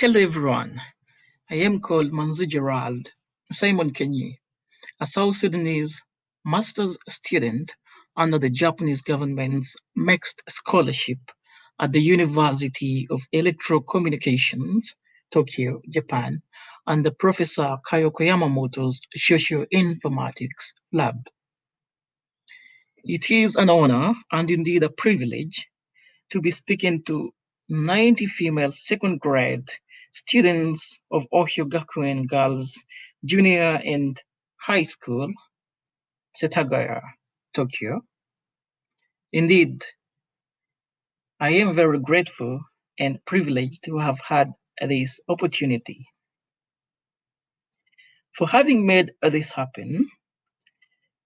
Hello everyone, I am called MANZU Gerald Simon KENYI, a South Sudanese master's student under the Japanese government's mixed scholarship at the University of Electrocommunications, Tokyo, Japan, under Professor Kayoko Yamamoto's Socio-Informatics Lab. It is an honor and indeed a privilege to be speaking to 90 female second grade students of Ohio Gakuen Girls Junior and High School, Setagaya, Tokyo. Indeed, I am very grateful and privileged to have had this opportunity. For having made this happen,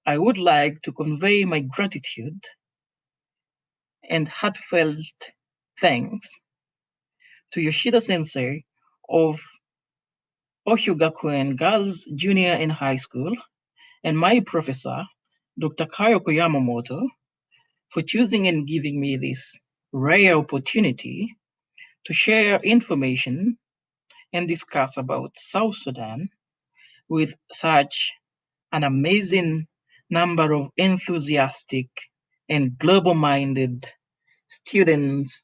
I would like to convey my gratitude and heartfelt thanks to Yoshida Sensei of Ohio Gakuen Girls Junior and High School and my professor, Dr. Kayoko Yamamoto, for choosing and giving me this rare opportunity to share information and discuss about South Sudan with such an amazing number of enthusiastic and global-minded students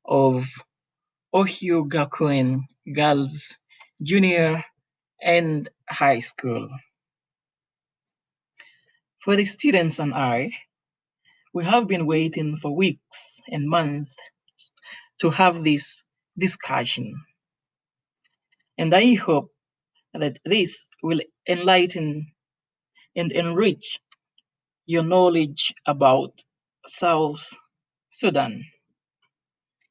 of Ohio Gakuen Girls Junior and High School. For the students and I, we have been waiting for weeks and months to have this discussion. And I hope that this will enlighten and enrich your knowledge about South Sudan.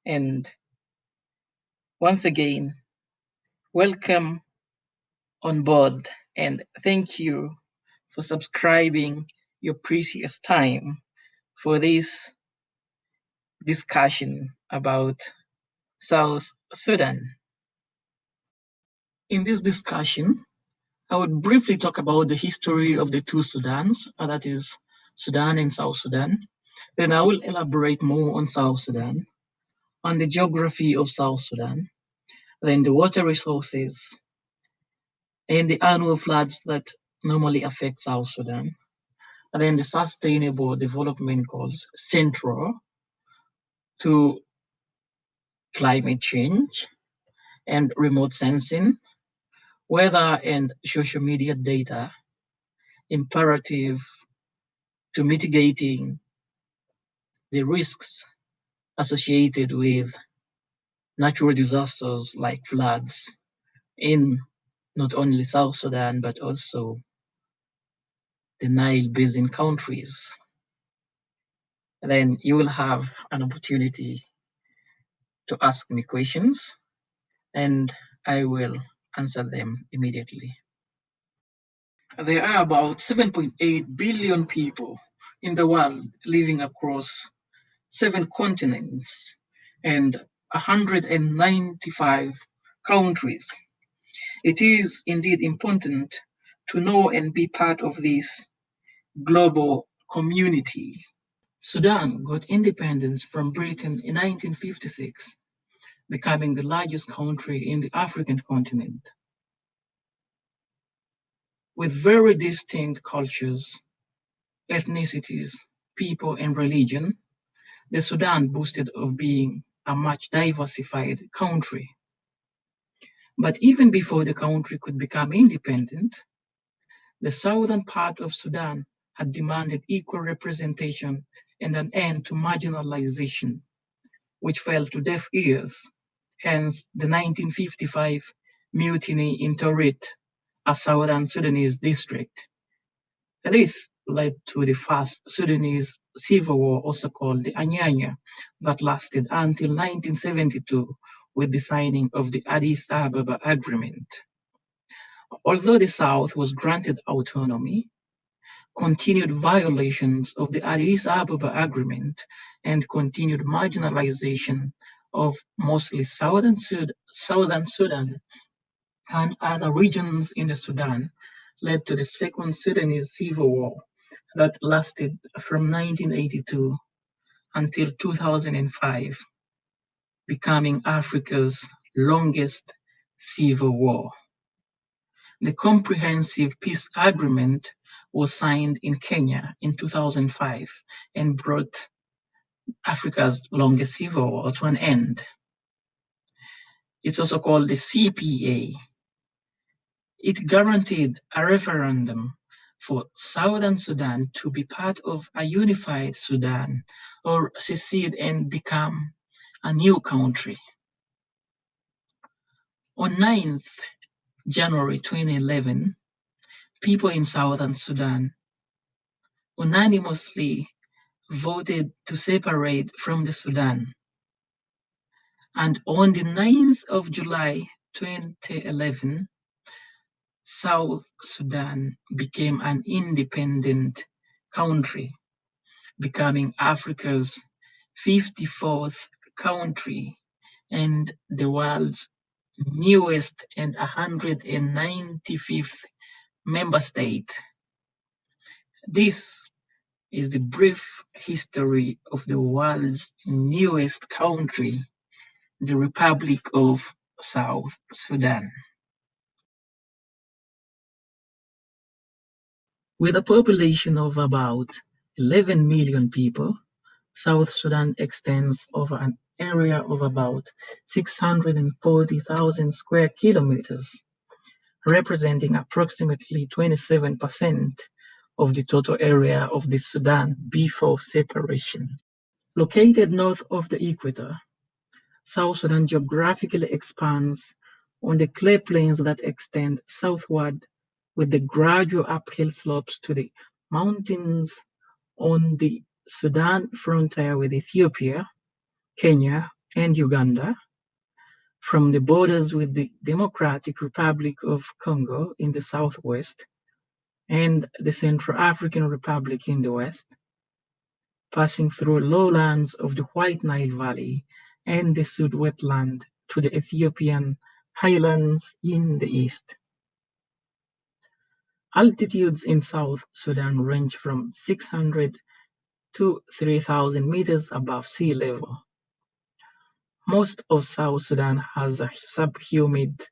And once again, welcome on board and thank you for subscribing your precious time for this discussion about South Sudan. In this discussion, I would briefly talk about the history of the two Sudans, that is Sudan and South Sudan. Then I will elaborate more on South Sudan, on the geography of South Sudan, then the water resources, and the annual floods that normally affect South Sudan, and then the sustainable development goals central to climate change and remote sensing, weather and social media data, imperative to mitigating the risks associated with natural disasters like floods in not only South Sudan, but also the Nile Basin countries. And then you will have an opportunity to ask me questions and I will answer them immediately. There are about 7.8 billion people in the world living across 7 continents and 195 countries. It is indeed important to know and be part of this global community. Sudan got independence from Britain in 1956, becoming the largest country in the African continent. With very distinct cultures, ethnicities, people, and religion, the Sudan boasted of being a much diversified country. But even before the country could become independent, the southern part of Sudan had demanded equal representation and an end to marginalization, which fell to deaf ears, hence the 1955 mutiny in Torit, a southern Sudanese district. This led to the first Sudanese civil war, also called the Anyanya, that lasted until 1972 with the signing of the Addis Ababa Agreement. Although the South was granted autonomy, continued violations of the Addis Ababa Agreement and continued marginalization of mostly southern Sudan and other regions in the Sudan led to the Second Sudanese Civil War that lasted from 1982 until 2005, becoming Africa's longest civil war. The Comprehensive Peace Agreement was signed in Kenya in 2005 and brought Africa's longest civil war to an end. It's also called the CPA. It guaranteed a referendum for Southern Sudan to be part of a unified Sudan or secede and become a new country. On 9th January 2011, people in Southern Sudan unanimously voted to separate from the Sudan. And on the 9th of July 2011, South Sudan became an independent country, becoming Africa's 54th country and the world's newest and 195th member state. This is the brief history of the world's newest country, the Republic of South Sudan. With a population of about 11 million people, South Sudan extends over an area of about 640,000 square kilometers, representing approximately 27% of the total area of the Sudan before separation. Located north of the equator, South Sudan geographically expands on the clay plains that extend southward with the gradual uphill slopes to the mountains on the Sudan frontier with Ethiopia, Kenya, and Uganda, from the borders with the Democratic Republic of Congo in the southwest and the Central African Republic in the west, passing through lowlands of the White Nile Valley and the Sud wetland to the Ethiopian highlands in the east. Altitudes in South Sudan range from 600 to 3,000 meters above sea level. Most of South Sudan has a subhumid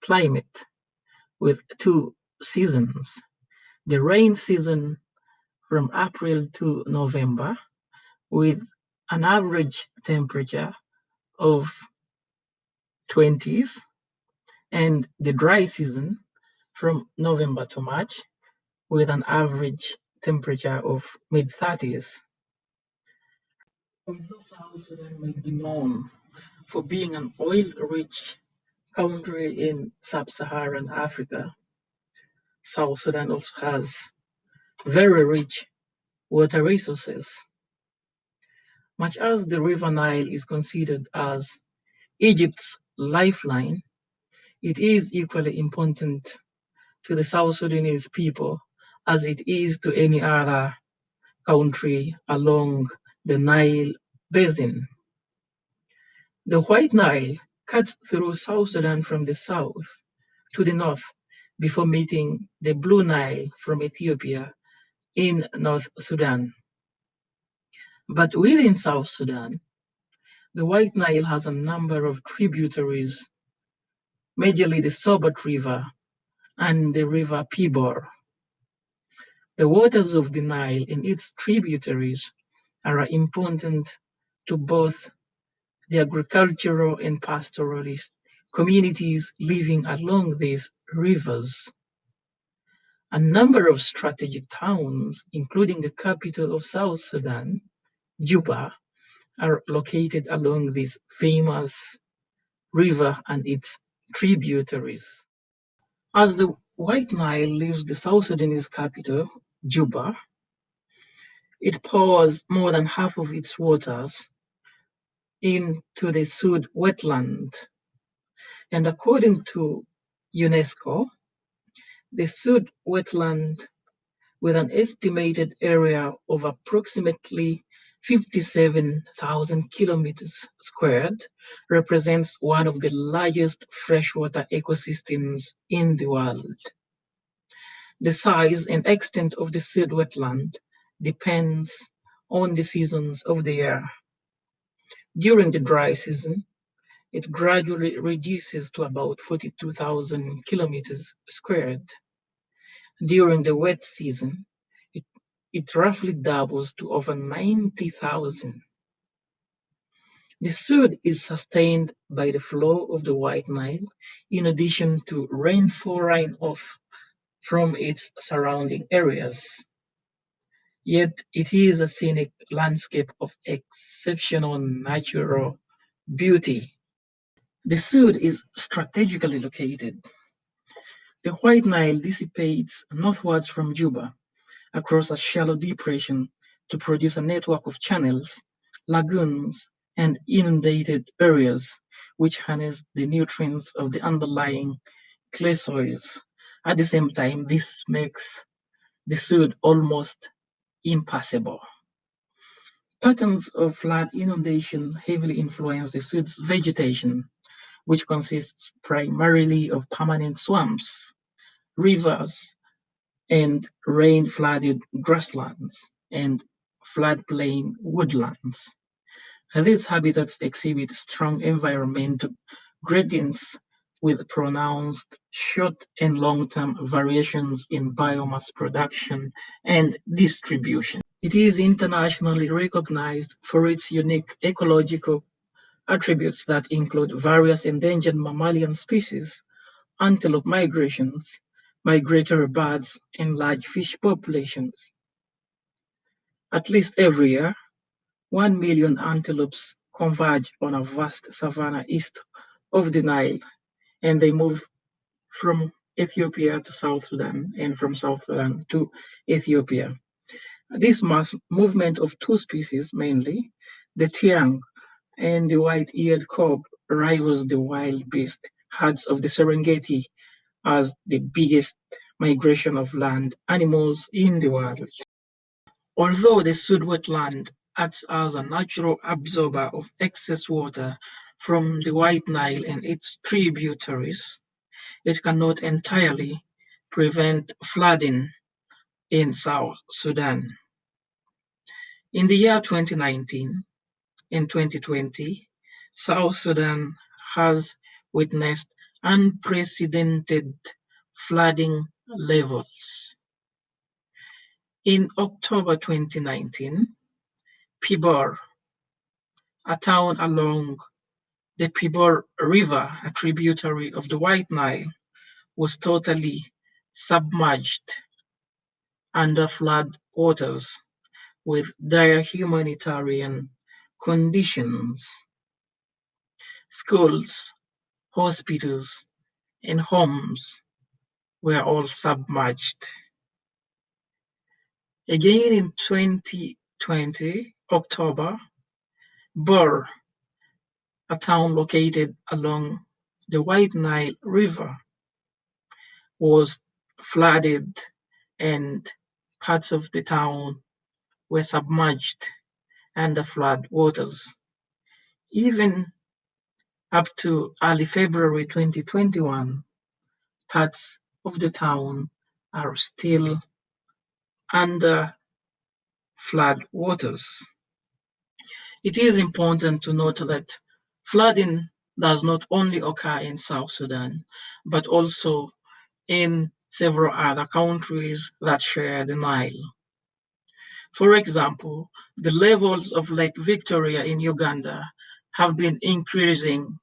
climate with two seasons. The rain season from April to November with an average temperature of 20s, and the dry season from November to March with an average temperature of mid-30s. Although South Sudan may be known for being an oil-rich country in sub-Saharan Africa, South Sudan also has very rich water resources. Much as the River Nile is considered as Egypt's lifeline, it is equally important to the South Sudanese people as it is to any other country along the Nile basin. The White Nile cuts through South Sudan from the south to the north before meeting the Blue Nile from Ethiopia in North Sudan. But within South Sudan, the White Nile has a number of tributaries, majorly the Sobat River and the River Pibor. The waters of the Nile and its tributaries are important to both the agricultural and pastoralist communities living along these rivers. A number of strategic towns, including the capital of South Sudan, Juba, are located along this famous river and its tributaries. As the White Nile leaves the South Sudanese capital, Juba, it pours more than half of its waters into the Sud wetland. And according to UNESCO, the Sud wetland, with an estimated area of approximately 57,000 kilometers squared, represents one of the largest freshwater ecosystems in the world. The size and extent of the Sud wetland depends on the seasons of the year. During the dry season, it gradually reduces to about 42,000 kilometers squared. During the wet season, it roughly doubles to over 90,000. The Sud is sustained by the flow of the White Nile, in addition to rainfall runoff from its surrounding areas. Yet it is a scenic landscape of exceptional natural beauty. The Sud is strategically located. The White Nile dissipates northwards from Juba across a shallow depression to produce a network of channels, lagoons, and inundated areas which harness the nutrients of the underlying clay soils. At the same time, this makes the Sud almost impassable. Patterns of flood inundation heavily influence the Sud's vegetation, which consists primarily of permanent swamps, rivers, and rain-flooded grasslands and floodplain woodlands. These habitats exhibit strong environmental gradients with pronounced short and long-term variations in biomass production and distribution. It is internationally recognized for its unique ecological attributes that include various endangered mammalian species, antelope migrations, migratory birds, and large fish populations. At least every year, 1 million antelopes converge on a vast savanna east of the Nile, and they move from Ethiopia to South Sudan and from South Sudan to Ethiopia. This mass movement of two species, mainly the tiang and the white-eared kob, rivals the wild beast herds of the Serengeti as the biggest migration of land animals in the world. Although the Sud wetland acts as a natural absorber of excess water from the White Nile and its tributaries, it cannot entirely prevent flooding in South Sudan. In the year 2019 and 2020, South Sudan has witnessed unprecedented flooding levels. In October 2019, Pibor, a town along the Pibor River, a tributary of the White Nile, was totally submerged under flood waters with dire humanitarian conditions. Schools, hospitals, and homes were all submerged. Again in 2020, October, Bor, a town located along the White Nile River, was flooded and parts of the town were submerged under flood waters. Even up to early February 2021, parts of the town are still under flood waters. It is important to note that flooding does not only occur in South Sudan, but also in several other countries that share the Nile. For example, the levels of Lake Victoria in Uganda have been increasing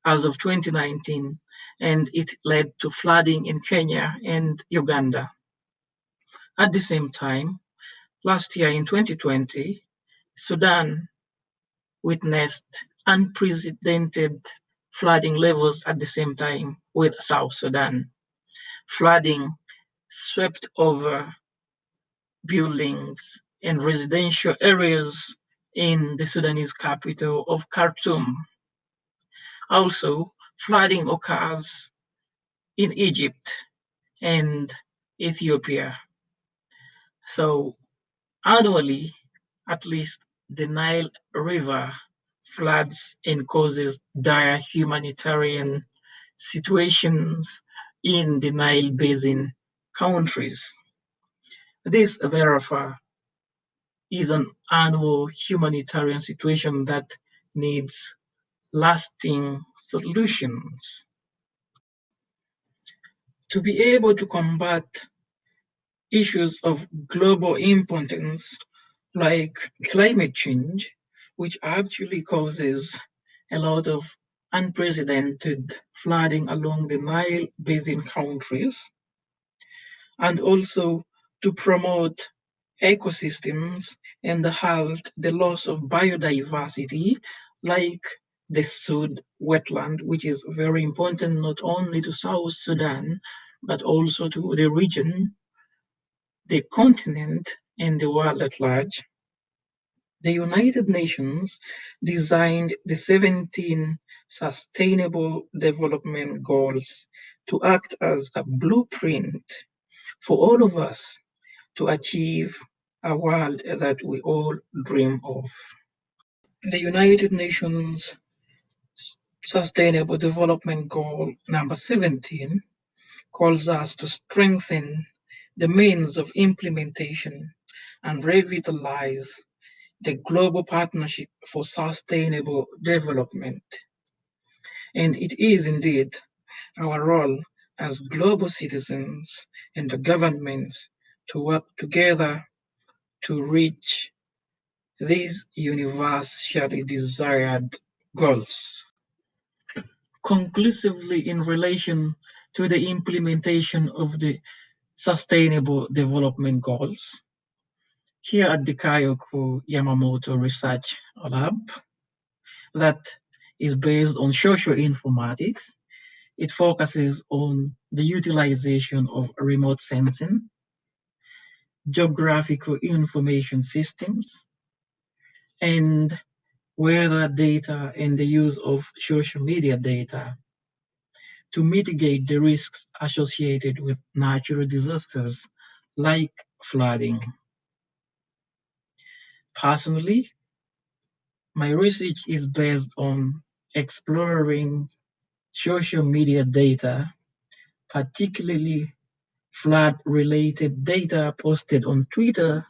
as of 2019, and it led to flooding in Kenya and Uganda. At the same time, last year in 2020, Sudan witnessed unprecedented flooding levels at the same time with South Sudan. Flooding swept over buildings and residential areas in the Sudanese capital of Khartoum. Also, flooding occurs in Egypt and Ethiopia. So annually, at least the Nile River floods and causes dire humanitarian situations in the Nile Basin countries. This, therefore, is an annual humanitarian situation that needs lasting solutions. To be able to combat issues of global importance like climate change, which actually causes a lot of unprecedented flooding along the Nile Basin countries, and also to promote ecosystems and halt the loss of biodiversity, like the Sud wetland, which is very important not only to South Sudan, but also to the region, the continent, and the world at large. The United Nations designed the 17 Sustainable Development Goals to act as a blueprint for all of us to achieve a world that we all dream of. The United Nations Sustainable Development Goal number 17 calls us to strengthen the means of implementation and revitalize the Global Partnership for Sustainable Development. And it is indeed our role as global citizens and the governments to work together to reach these universally desired goals. Conclusively, in relation to the implementation of the Sustainable Development Goals, here at the Kyoku Yamamoto Research Lab, that is based on social informatics. It focuses on the utilization of remote sensing, geographical information systems, and weather data and the use of social media data to mitigate the risks associated with natural disasters like flooding. Personally, my research is based on exploring social media data, particularly flood-related data posted on Twitter,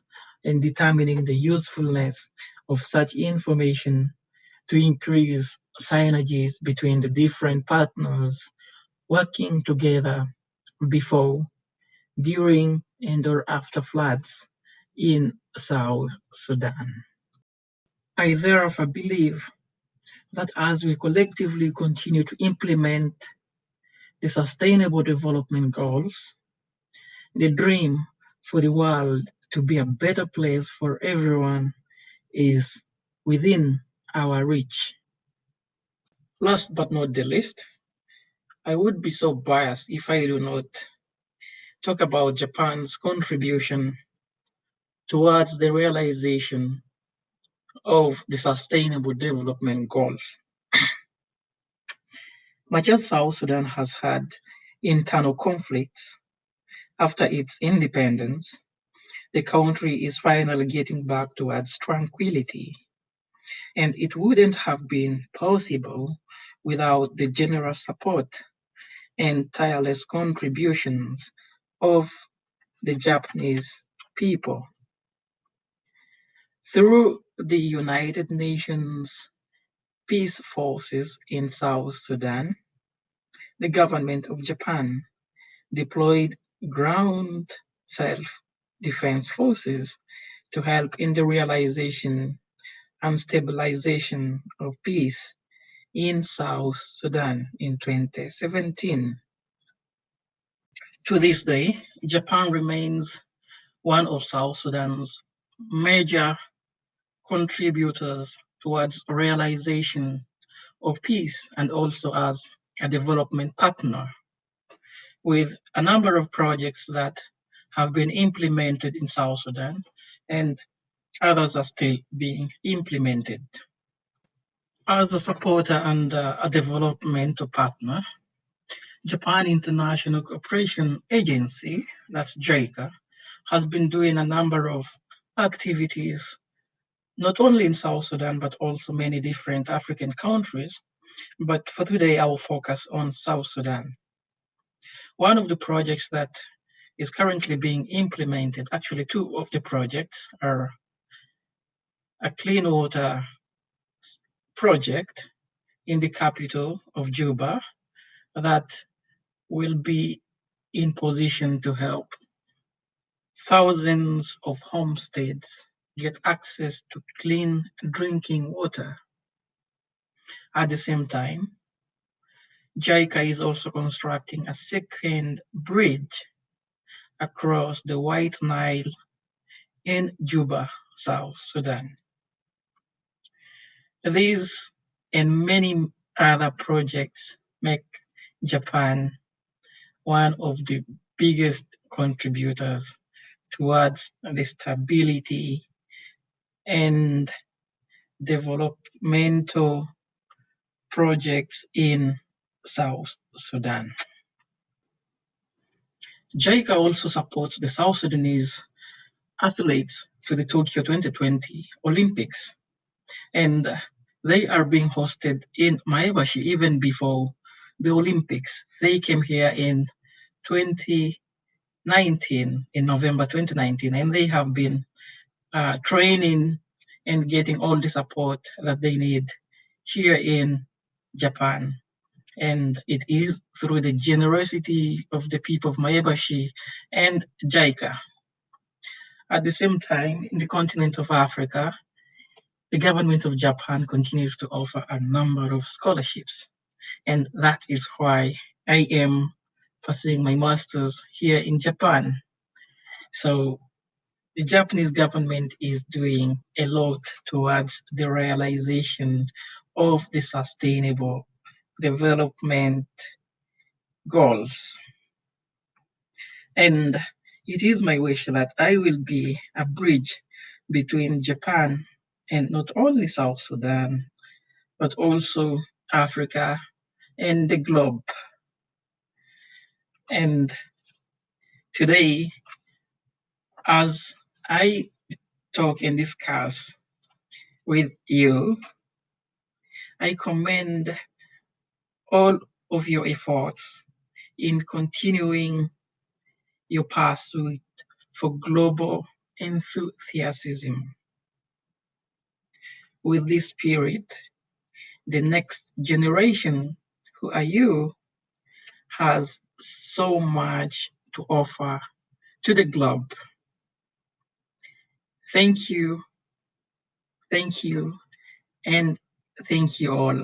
and determining the usefulness of such information to increase synergies between the different partners working together before, during, and/or after floods in South Sudan. I therefore believe that as we collectively continue to implement the Sustainable Development Goals, the dream for the world to be a better place for everyone is within our reach. Last but not the least, I would be so biased if I do not talk about Japan's contribution towards the realization of the Sustainable Development Goals. Much as South Sudan has had internal conflicts after its independence, the country is finally getting back towards tranquility, and it wouldn't have been possible without the generous support and tireless contributions of the Japanese people. Through the United Nations peace forces in South Sudan, the government of Japan deployed ground self-defense forces to help in the realization and stabilization of peace in South Sudan in 2017. To this day, Japan remains one of South Sudan's major contributors towards realization of peace and also as a development partner, with a number of projects that have been implemented in South Sudan and others are still being implemented. As a supporter and a developmental partner, Japan International Cooperation Agency, that's JICA, has been doing a number of activities, not only in South Sudan, but also many different African countries. But for today, I will focus on South Sudan. One of the projects that is currently being implemented, actually two of the projects are a clean water project in the capital of Juba that will be in position to help thousands of homesteads get access to clean drinking water. At the same time, JICA is also constructing a second bridge across the White Nile in Juba, South Sudan. These and many other projects make Japan one of the biggest contributors towards the stability and developmental projects in South Sudan. JICA also supports the South Sudanese athletes to the Tokyo 2020 Olympics, and they are being hosted in Maebashi even before the Olympics. They came here in 2019, in November 2019, and they have been training and getting all the support that they need here in Japan. And it is through the generosity of the people of Maebashi and JICA. At the same time, in the continent of Africa, the government of Japan continues to offer a number of scholarships. And that is why I am pursuing my master's here in Japan. So the Japanese government is doing a lot towards the realization of the sustainable development goals. And it is my wish that I will be a bridge between Japan and not only South Sudan, but also Africa and the globe. And today, as I talk and discuss with you, I commend all of your efforts in continuing your pursuit for global enthusiasm. With this spirit, the next generation, who are you, has so much to offer to the globe. Thank you, and thank you all.